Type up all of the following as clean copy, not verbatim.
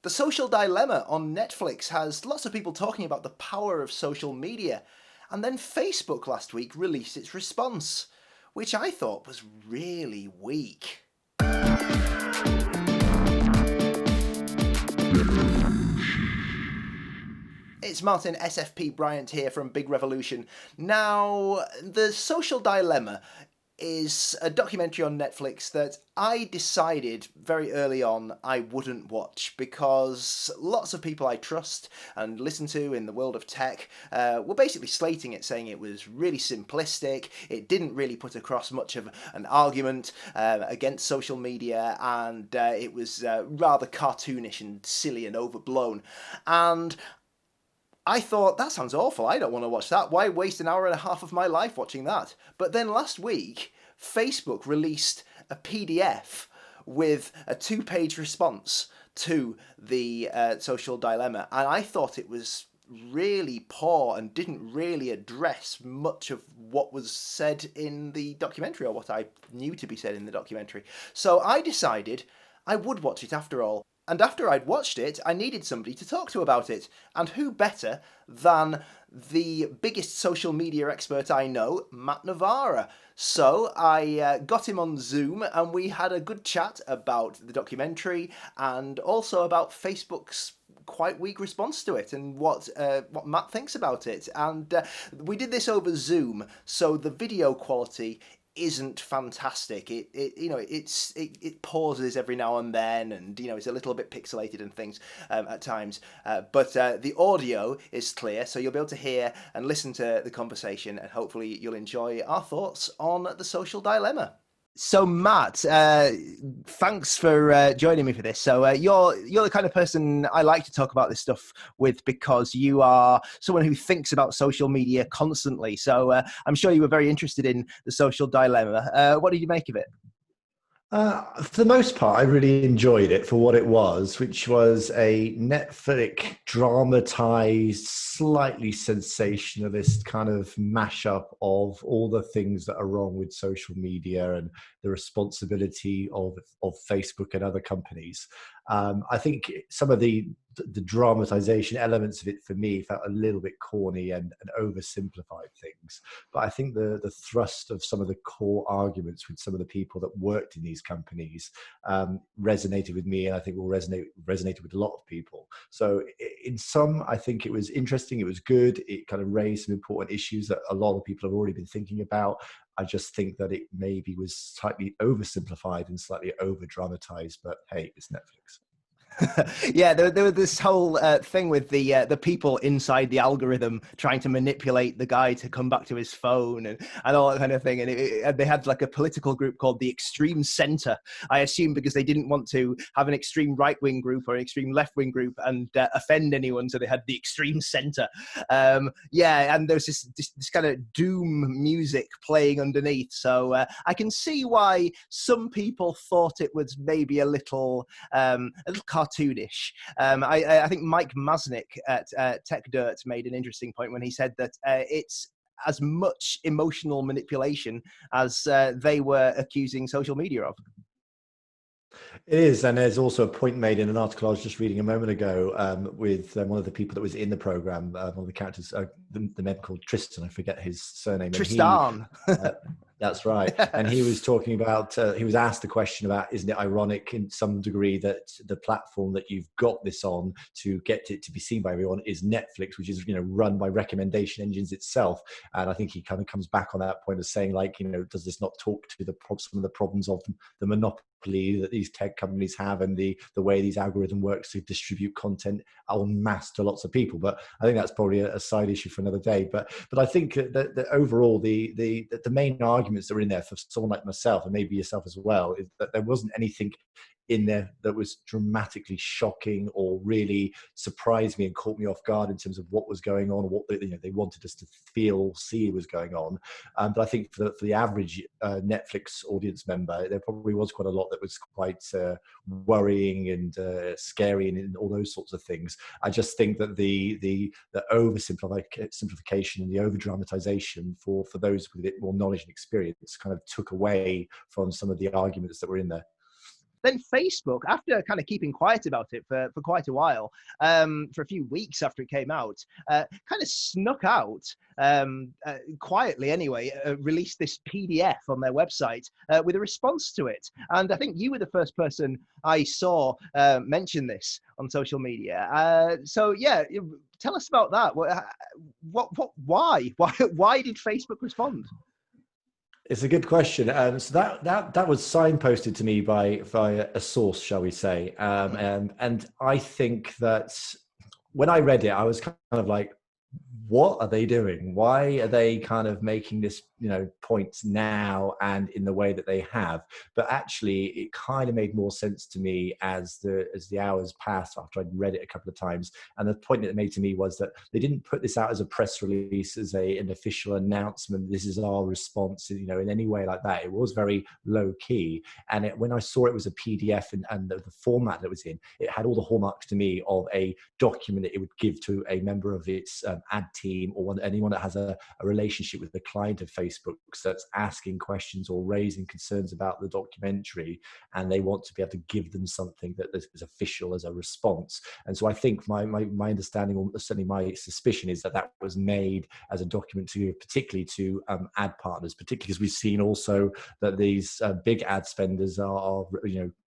The Social Dilemma on Netflix has lots of people talking about the power of social media. And then Facebook last week released its response, which I thought was really weak. It's Martin SFP Bryant here from Big Revolution. Now, The Social Dilemma is a documentary on Netflix that I decided very early on I wouldn't watch because lots of people I trust and listen to in the world of tech were basically slating it, saying it was really simplistic, it didn't really put across much of an argument against social media, and it was rather cartoonish and silly and overblown. And I thought, that sounds awful. I don't want to watch that. Why waste an hour and a half of my life watching that? But then last week, Facebook released a PDF with a two-page response to the social dilemma. And I thought it was really poor and didn't really address much of what was said in the documentary, or what I knew to be said in the documentary. So I decided I would watch it after all. And after I'd watched it, I needed somebody to talk to about it. And who better than the biggest social media expert I know, Matt Navarra. So I got him on Zoom and we had a good chat about the documentary and also about Facebook's quite weak response to it and what Matt thinks about it. And we did this over Zoom, so the video quality isn't fantastic. It pauses every now and then, and it's a little bit pixelated and things at times. But the audio is clear, so you'll be able to hear and listen to the conversation, and hopefully you'll enjoy our thoughts on the social dilemma. So Matt, thanks for joining me for this. So you're the kind of person I like to talk about this stuff with because you are someone who thinks about social media constantly. So I'm sure you were very interested in the social dilemma. What did you make of it? For the most part, I really enjoyed it for what it was, which was a Netflix dramatized, slightly sensationalist kind of mashup of all the things that are wrong with social media and the responsibility of Facebook and other companies. I think some of the dramatization elements of it for me felt a little bit corny and oversimplified things. But I think the thrust of some of the core arguments with some of the people that worked in these companies resonated with me, and I think will resonated with a lot of people. So in some, I think it was interesting, it was good, it kind of raised some important issues that a lot of people have already been thinking about. I just think that it maybe was slightly oversimplified and slightly over dramatized, but hey, it's Netflix. Yeah, there was this whole thing with the people inside the algorithm trying to manipulate the guy to come back to his phone and all that kind of thing. And they had like a political group called the Extreme Center, I assume because they didn't want to have an extreme right-wing group or an extreme left-wing group and offend anyone. So they had the Extreme Center. Yeah, and there's this kind of doom music playing underneath. So I can see why some people thought it was maybe a little cartoonish. I think Mike Masnick at Tech Dirt made an interesting point when he said that it's as much emotional manipulation as they were accusing social media of. It is, and there's also a point made in an article I was just reading a moment ago with one of the people that was in the program, one of the characters, the man called Tristan, I forget his surname, and he Tristan. uh, that's right. And he was talking about, he was asked the question about, isn't it ironic in some degree that the platform that you've got this on to get it to be seen by everyone is Netflix, which is, run by recommendation engines itself. And I think he kind of comes back on that point of saying, like, does this not talk to some of the problems of the monopoly that these tech companies have and the way these algorithm works to distribute content en masse to lots of people? But I think that's probably a side issue for another day. But I think that overall the main arguments that were in there for someone like myself, and maybe yourself as well, is that there wasn't anything in there that was dramatically shocking or really surprised me and caught me off guard in terms of what was going on, or what they wanted us to see was going on. But I think for the average Netflix audience member, there probably was quite a lot that was quite worrying and scary and all those sorts of things. I just think that the oversimplification and the over dramatization for those with a bit more knowledge and experience kind of took away from some of the arguments that were in there. then Facebook, after kind of keeping quiet about it for quite a while, for a few weeks after it came out, kind of snuck out, quietly anyway, released this PDF on their website with a response to it. And I think you were the first person I saw mention this on social media. So yeah, tell us about that. Why did Facebook respond? It's a good question. So that was signposted to me by a source, shall we say? And I think that when I read it, I was kind of like, what are they doing? Why are they kind of making this, points now and in the way that they have? But actually, it kind of made more sense to me as the hours passed after I'd read it a couple of times. And the point that it made to me was that they didn't put this out as a press release, as an official announcement. This is our response, in any way like that. It was very low key. And when I saw it was a PDF and the format that it was in, it had all the hallmarks to me of a document that it would give to a member of its ad team, or anyone that has a relationship with the client of Facebook that's asking questions or raising concerns about the documentary, and they want to be able to give them something that is official as a response. And so I think my understanding, or certainly my suspicion, is that was made as a document to particularly to ad partners, particularly because we've seen also that these big ad spenders are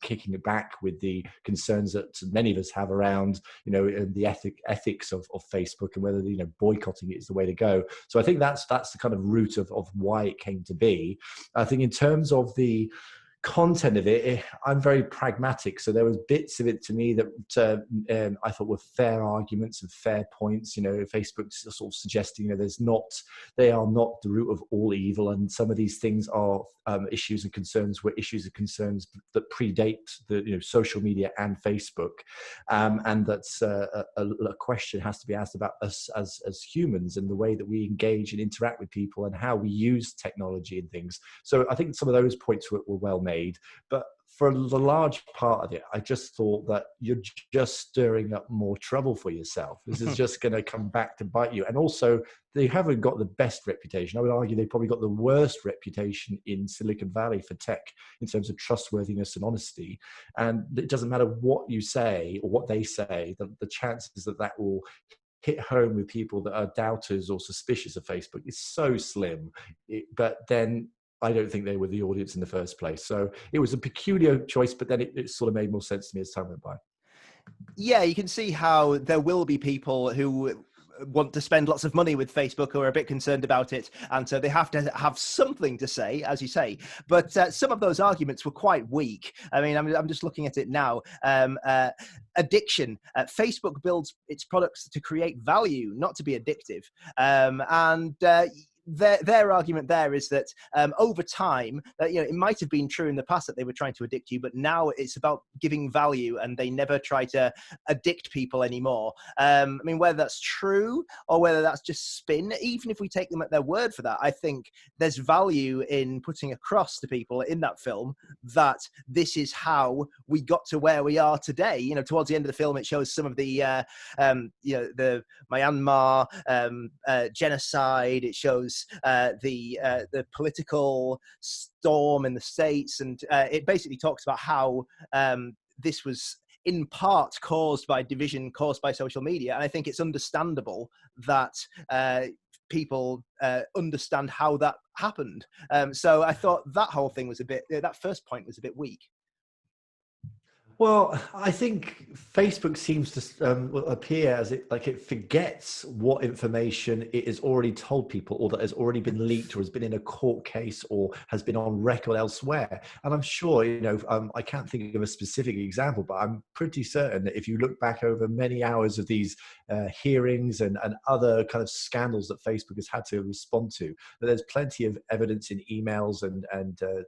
kicking it back with the concerns that many of us have around, the ethics of Facebook, and whether, boycotting it is the way to go. So I think that's the kind of root of why it came to be. I think in terms of the content of it, I'm very pragmatic. So there was bits of it to me that I thought were fair arguments and fair points. Facebook's sort of suggesting they are not the root of all evil, and some of these things are issues and concerns that predate the social media and Facebook, and that's a question has to be asked about us as humans, and the way that we engage and interact with people, and how we use technology and things. So I think some of those points were well made. But for the large part of it, I just thought that you're just stirring up more trouble for yourself. This is just going to come back to bite you. And also, they haven't got the best reputation. I would argue they probably got the worst reputation in Silicon Valley for tech in terms of trustworthiness and honesty. And it doesn't matter what you say or what they say, the chances that will hit home with people that are doubters or suspicious of Facebook is so slim. But then I don't think they were the audience in the first place. So it was a peculiar choice, but then it sort of made more sense to me as time went by. Yeah, you can see how there will be people who want to spend lots of money with Facebook, who are a bit concerned about it, and so they have to have something to say, as you say. But some of those arguments were quite weak. I mean, I'm just looking at it now. Addiction. Facebook builds its products to create value, not to be addictive. Their argument there is that over time, it might have been true in the past that they were trying to addict you, but now it's about giving value, and they never try to addict people anymore. I mean, whether that's true or whether that's just spin, even if we take them at their word for that, I think there's value in putting across to people in that film that this is how we got to where we are today. Towards the end of the film, it shows some of the Myanmar genocide. It shows the political storm in the States, and it basically talks about how this was in part caused by division caused by social media. And I think it's understandable that people understand how that happened. So I thought that whole thing was that first point was a bit weak. Well, I think Facebook seems to appear as it forgets what information it has already told people, or that has already been leaked, or has been in a court case, or has been on record elsewhere. And I'm sure, I can't think of a specific example, but I'm pretty certain that if you look back over many hours of these hearings and other kind of scandals that Facebook has had to respond to, that there's plenty of evidence in emails and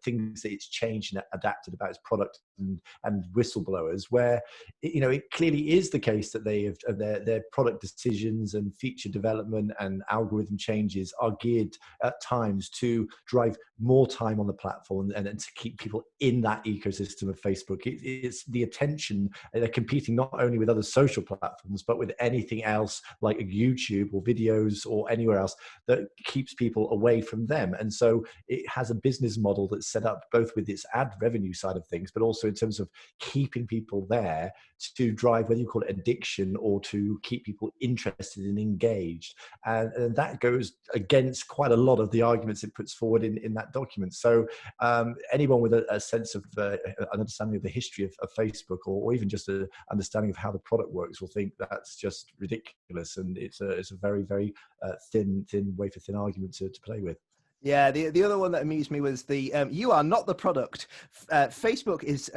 things that it's changed and adapted about its product, and whistleblowers whistleblowers where it clearly is the case that they have their product decisions and feature development and algorithm changes are geared at times to drive more time on the platform and to keep people in that ecosystem of Facebook. It's the attention. They're competing not only with other social platforms but with anything else like YouTube or videos or anywhere else that keeps people away from them. And so it has a business model that's set up both with its ad revenue side of things, but also in terms of keeping people there to drive, whether you call it addiction or to keep people interested and engaged. And that goes against quite a lot of the arguments it puts forward in that document. So anyone with a sense of an understanding of the history of Facebook, or even just an understanding of how the product works, will think that's just ridiculous. And it's a very, very thin wafer thin argument to play with. Yeah, the other one that amused me was the you are not the product. Facebook is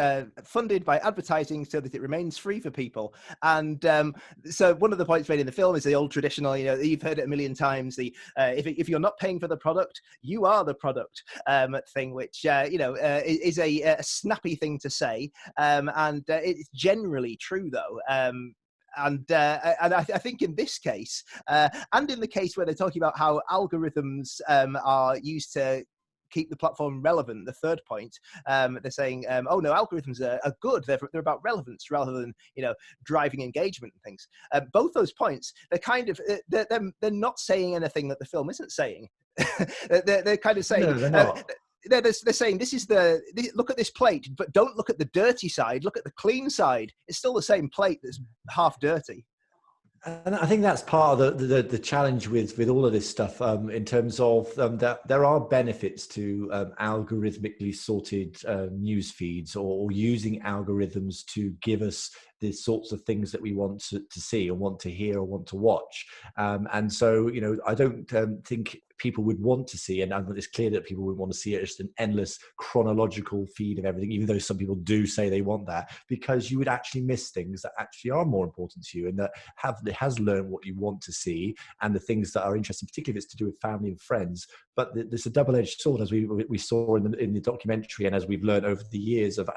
funded by advertising so that it remains free for people. And so one of the points made in the film is the old traditional, you've heard it a million times, the if you're not paying for the product, you are the product thing, which is a snappy thing to say, and it's generally true though. And I think in this case, and in the case where they're talking about how algorithms are used to keep the platform relevant, the third point, they're saying, oh no, algorithms are good. They're about relevance rather than driving engagement and things. Both those points, they're kind of they're not saying anything that the film isn't saying. they're kind of saying. No, they're not. They're saying look at this plate, but don't look at the dirty side. Look at the clean side. It's still the same plate that's half dirty. And I think that's part of the challenge with all of this stuff in terms of that there are benefits to algorithmically sorted news feeds or using algorithms to give us the sorts of things that we want to see or want to hear or want to watch. And so, I don't think people would want to see, and it's clear that people would want to see it as an endless chronological feed of everything, even though some people do say they want that, because you would actually miss things that actually are more important to you and that has learned what you want to see and the things that are interesting, particularly if it's to do with family and friends. But there's a double-edged sword, as we saw in the documentary, and as we've learned over the years of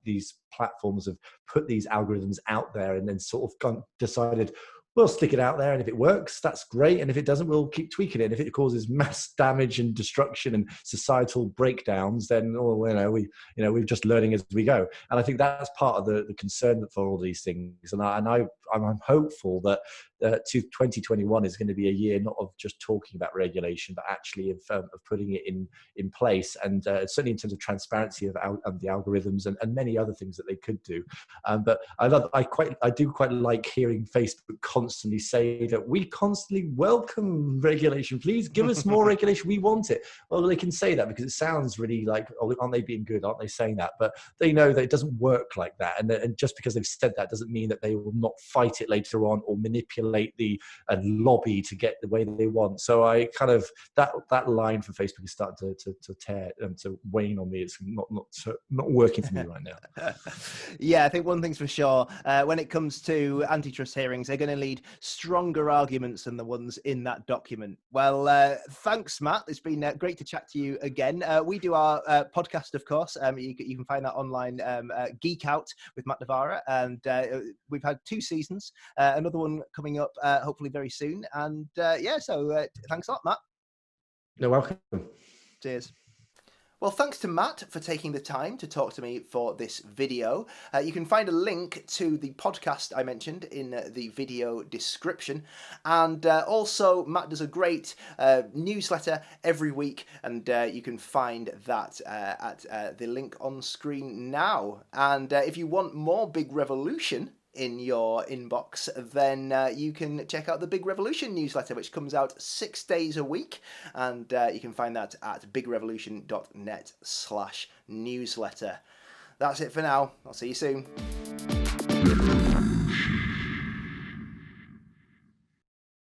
these platforms have put these algorithms out there and then sort of decided, we'll stick it out there, and if it works, that's great, and if it doesn't, we'll keep tweaking it. And if it causes mass damage and destruction and societal breakdowns, then we're just learning as we go. And I think that's part of the concern for all these things. And I'm hopeful that 2021 is going to be a year not of just talking about regulation, but actually of putting it in place, and certainly in terms of transparency of the algorithms and many other things that they could do. But I do quite like hearing Facebook constantly say that we constantly welcome regulation. Please give us more regulation. We want it. Well, they can say that because it sounds really like, oh, aren't they being good? Aren't they saying that? But they know that it doesn't work like that. And just because they've said that doesn't mean that they will not fight it later on or manipulate the lobby to get the way that they want. So I kind of, that line for Facebook is starting to tear to wane on me. It's not working for me right now. Yeah, I think one thing's for sure, when it comes to antitrust hearings, they're going to lead stronger arguments than the ones in that document. Well, thanks, Matt. It's been great to chat to you again. We do our podcast, of course. You can find that online, Geek Out with Matt Navarra, and we've had 2 seasons. Another one coming up hopefully very soon. And so thanks a lot, Matt. You're welcome. Cheers. Well, thanks to Matt for taking the time to talk to me for this video. You can find a link to the podcast I mentioned in the video description. And also, Matt does a great newsletter every week, and you can find that at the link on screen now. And if you want more Big Revolution in your inbox, then you can check out the Big Revolution newsletter, which comes out 6 days a week, and you can find that at bigrevolution.net/newsletter. That's it for now. I'll see you soon.